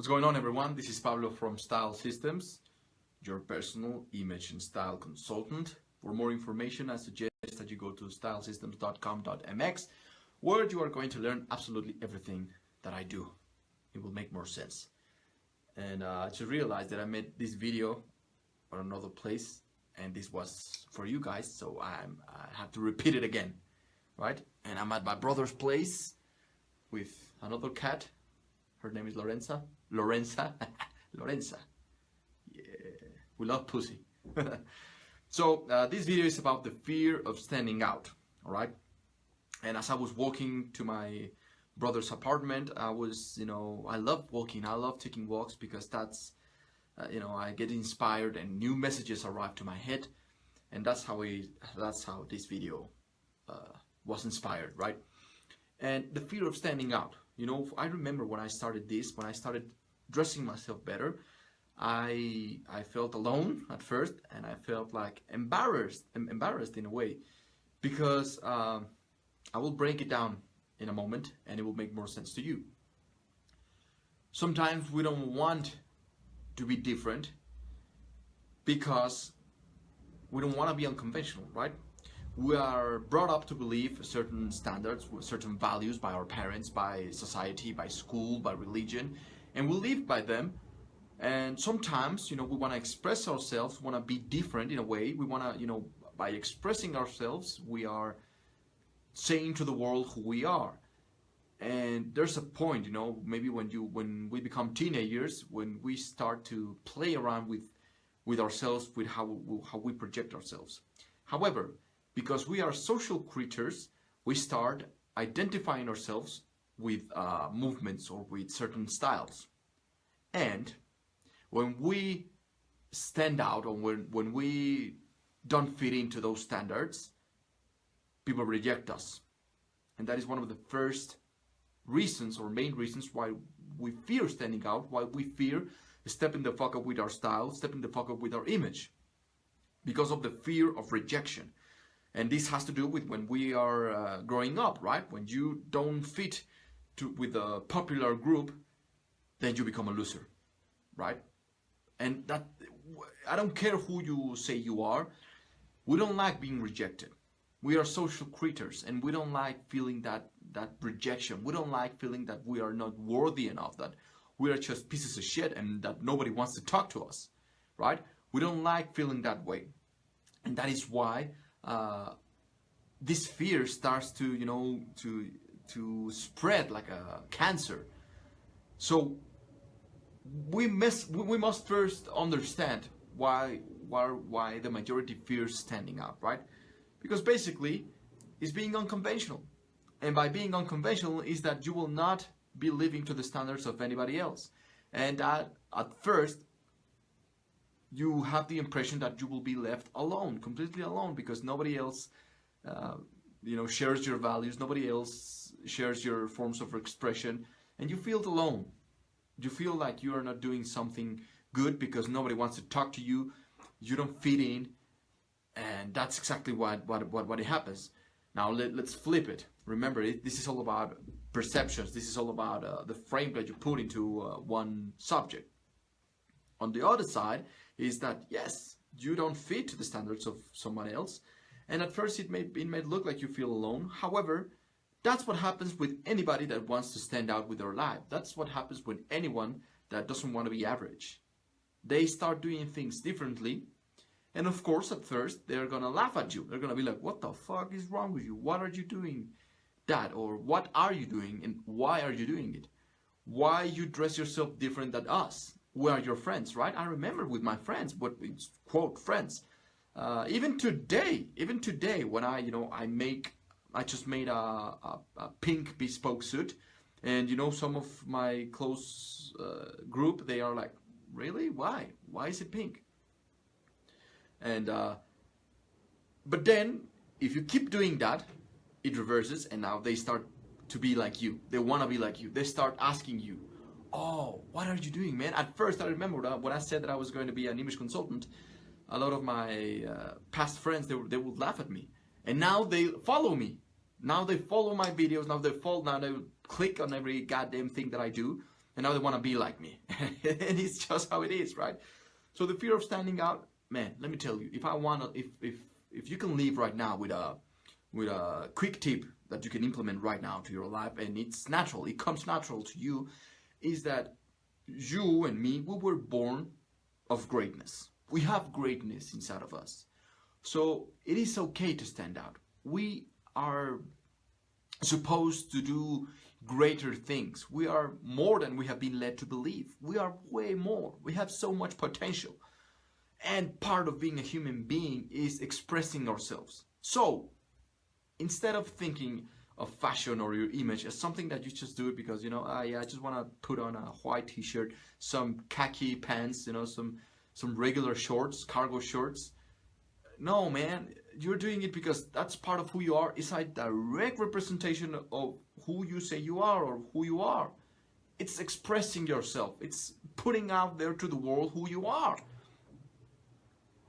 What's going on, everyone? This is Pablo from Style Systems, your personal image and style consultant. For more information, I suggest that you go to stylesystemss.com.mx, where you are going to learn absolutely everything that I do. It will make more sense. And I just realized that I made this video on another place, and this was for you guys, so I have to repeat it again, right? And I'm at my brother's place with another cat. Her name is Lorenza. Lorenza. Yeah, we love pussy. So this video is about the fear of standing out, all right? And as I was walking to my brother's apartment, I was, I love walking. I love taking walks because that's, I get inspired and new messages arrive to my head, and that's how this video was inspired, right? And the fear of standing out. I remember when I started dressing myself better, I felt alone at first, and I felt like embarrassed in a way, because I will break it down in a moment and it will make more sense to you. Sometimes we don't want to be different because we don't want to be unconventional, right? We are brought up to believe certain standards, certain values by our parents, by society, by school, by religion, and we live by them. And sometimes, we want to express ourselves, want to be different in a way. We want to, by expressing ourselves, we are saying to the world who we are. And there's a point, maybe when we become teenagers, when we start to play around with ourselves, with how we project ourselves. However, because we are social creatures, we start identifying ourselves with movements or with certain styles. And when we stand out, or when we don't fit into those standards, people reject us. And that is one of the first reasons, or main reasons, why we fear standing out, why we fear stepping the fuck up with our style, stepping the fuck up with our image. Because of the fear of rejection. And this has to do with when we are growing up, right? When you don't fit with a popular group, then you become a loser, right? And that, I don't care who you say you are, we don't like being rejected. We are social creatures, and we don't like feeling that rejection. We don't like feeling that we are not worthy enough, that we are just pieces of shit and that nobody wants to talk to us, right? We don't like feeling that way. And that is why this fear starts to to spread like a cancer. So we must first understand why the majority fears standing out, right? Because basically it's being unconventional, and by being unconventional is that you will not be living to the standards of anybody else, and at first you have the impression that you will be left alone, completely alone, because nobody else, shares your values, nobody else shares your forms of expression, and you feel alone. You feel like you are not doing something good because nobody wants to talk to you, you don't fit in, and that's exactly what happens. Now let's flip it. Remember, this is all about perceptions, this is all about the frame that you put into one subject. On the other side is that, yes, you don't fit to the standards of someone else, and at first it may look like you feel alone. However, that's what happens with anybody that wants to stand out with their life. That's what happens with anyone that doesn't want to be average. They start doing things differently, and of course at first they're gonna laugh at you. They're gonna be like, what the fuck is wrong with you? What are you doing that? Or what are you doing, and why are you doing it? Why you dress yourself different than us? We are your friends, right? I remember with my friends, what it's quote friends. Even today, when I just made a pink bespoke suit, and some of my close group, they are like, really? Why? Why is it pink? And but then if you keep doing that, it reverses, and now they start to be like you. They want to be like you. They start asking you, oh, what are you doing, man? At first, I remember when I said that I was going to be an image consultant, a lot of my past friends, they would laugh at me. And now they follow me. Now they follow my videos. Now they click on every goddamn thing that I do. and now they want to be like me. And it's just how it is, right? So the fear of standing out, man, let me tell you, if you can live right now with a quick tip that you can implement right now to your life, and it's natural, it comes natural to you, is that you and me, we were born of greatness. We have greatness inside of us. So it is okay to stand out. We are supposed to do greater things. We are more than we have been led to believe. We are way more. We have so much potential. And part of being a human being is expressing ourselves. So instead of thinking of fashion or your image as something that you just do it because, you know, yeah, I just want to put on a white t-shirt, some khaki pants, you know, some regular shorts, cargo shorts. No, man, you're doing it because that's part of who you are. It's a direct representation of who you say you are or who you are. It's expressing yourself. It's putting out there to the world who you are.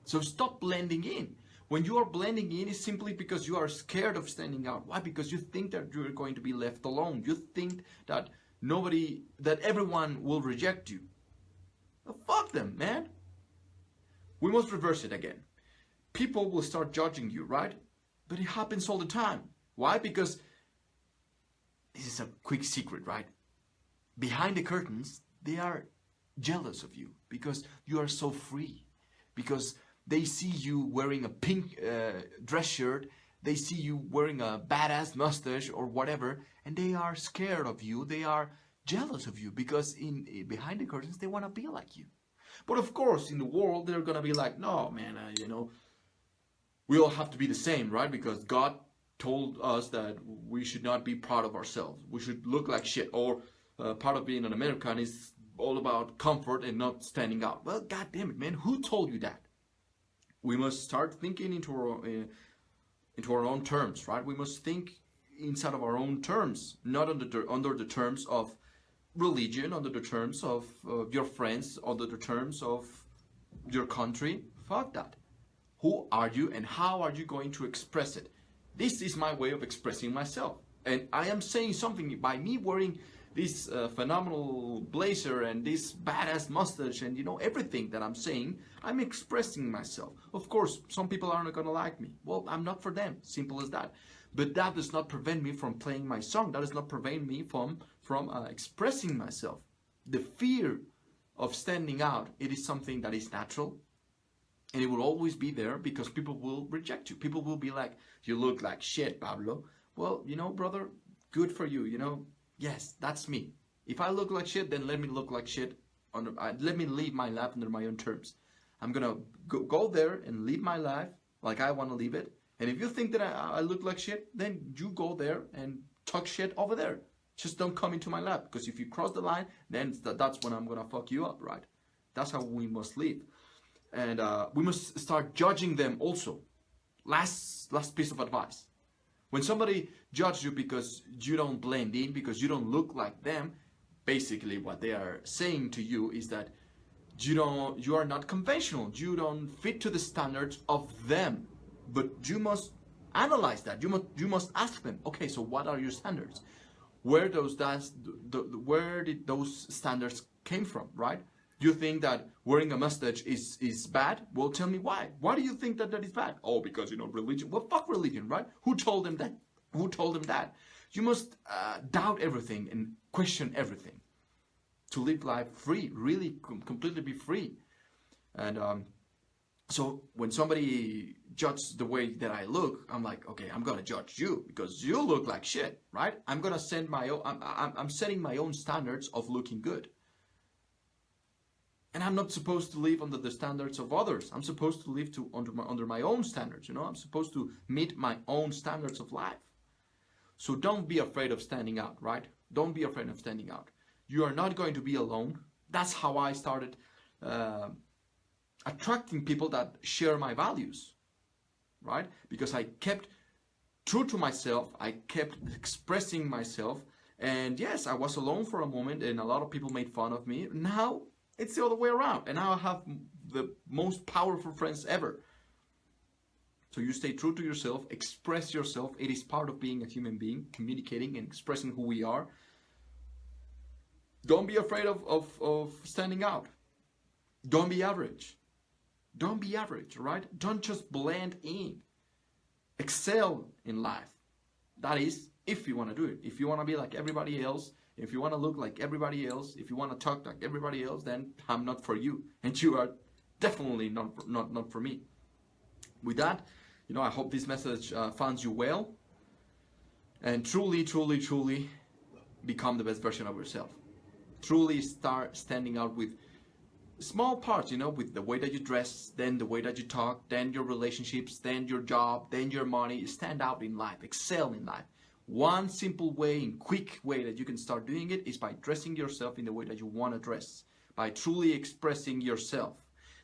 So stop blending in. When you are blending in, it's simply because you are scared of standing out. Why? Because you think that you're going to be left alone. You think that everyone will reject you. Well, fuck them, man. We must reverse it again. People will start judging you, right? But it happens all the time. Why? Because this is a quick secret, right? Behind the curtains, they are jealous of you because you are so free. Because they see you wearing a pink dress shirt, they see you wearing a badass mustache or whatever, and they are scared of you. They are jealous of you because behind the curtains, they want to be like you. But of course, in the world, they're going to be like, no, man, you know, we all have to be the same, right? Because God told us that we should not be proud of ourselves. We should look like shit. Or part of being an American is all about comfort and not standing out. Well, God damn it, man. Who told you that? We must start thinking into our own terms, right? We must think inside of our own terms, not under the terms of religion, under the terms of your friends, under the terms of your country. Fuck that. Who are you and how are you going to express it? This is my way of expressing myself. And I am saying something by me wearing this phenomenal blazer and this badass mustache and, you know, everything that I'm saying, I'm expressing myself. Of course, some people aren't going to like me. Well, I'm not for them. Simple as that. But that does not prevent me from playing my song. That does not prevent me from expressing myself. The fear of standing out, it is something that is natural. And it will always be there because people will reject you. People will be like, you look like shit, Pablo. Well, you know, brother, good for you, you know. Yes, that's me. If I look like shit, then let me look like shit. Let me live my life under my own terms. I'm going to go there and live my life like I want to live it. And if you think that I look like shit, then you go there and talk shit over there. Just don't come into my life. Because if you cross the line, then that's when I'm going to fuck you up, right? That's how we must live. And we must start judging them also. Last piece of advice. When somebody judges you because you don't blend in, because you don't look like them, basically what they are saying to you is that you are not conventional. You don't fit to the standards of them. But you must analyze that. You must ask them, okay, so what are your standards? Where did those standards came from, right? You think that wearing a mustache is bad? Well, tell me why. Why do you think that is bad? Oh, because, you know, religion. Well, fuck religion, right? Who told them that? Who told them that? You must doubt everything and question everything to live life free, really completely be free. And so when somebody judges the way that I look, I'm like, okay, I'm gonna judge you because you look like shit, right? I'm gonna send my own. I'm setting my own standards of looking good. And I'm not supposed to live under the standards of others. I'm supposed to live under my own standards, you know? I'm supposed to meet my own standards of life. So don't be afraid of standing out, right? Don't be afraid of standing out. You are not going to be alone. That's how I started attracting people that share my values, right? Because I kept true to myself. I kept expressing myself. And yes, I was alone for a moment and a lot of people made fun of me. Now, it's the other way around. And now I have the most powerful friends ever. So you stay true to yourself, express yourself. It is part of being a human being, communicating and expressing who we are. Don't be afraid of standing out. Don't be average. Don't be average, right? Don't just blend in. Excel in life. That is, if you want to do it. If you want to be like everybody else, if you want to look like everybody else, if you want to talk like everybody else, then I'm not for you. And you are definitely not for me. With that, I hope this message finds you well. And truly become the best version of yourself. Truly start standing out with small parts, with the way that you dress, then the way that you talk, then your relationships, then your job, then your money. Stand out in life, excel in life. One simple way and quick way that you can start doing it is by dressing yourself in the way that you want to dress, by truly expressing yourself.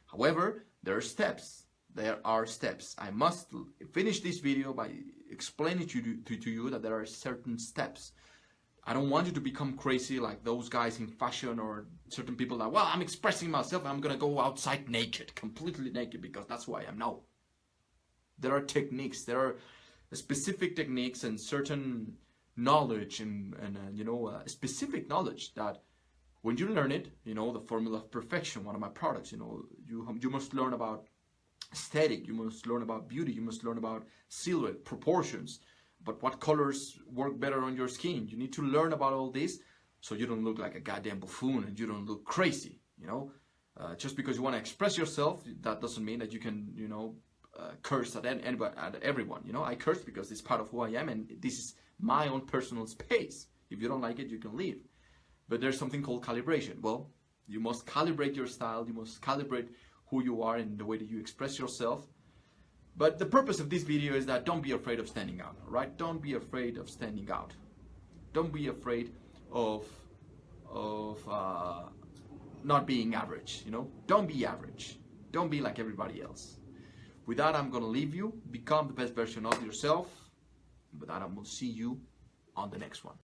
However, there are steps. There are steps. I must finish this video by explaining to you that there are certain steps. I don't want you to become crazy like those guys in fashion or certain people that, well, I'm expressing myself, I'm going to go outside naked, completely naked, because that's who I am. No. There are techniques, there are specific techniques and certain knowledge and specific knowledge that when you learn it, the formula of perfection, one of my products, you must learn about aesthetic, you must learn about beauty, you must learn about silhouette, proportions, but what colors work better on your skin. You need to learn about all this so you don't look like a goddamn buffoon and you don't look crazy, just because you want to express yourself, that doesn't mean that you can, curse at everyone. I curse because it's part of who I am and this is my own personal space. If you don't like it, you can leave. But there's something called calibration. Well, you must calibrate your style, you must calibrate who you are and the way that you express yourself. But the purpose of this video is that don't be afraid of standing out, right? Don't be afraid of standing out. Don't be afraid of not being average, Don't be average. Don't be like everybody else. With that, I'm going to leave you. Become the best version of yourself. With that, I will see you on the next one.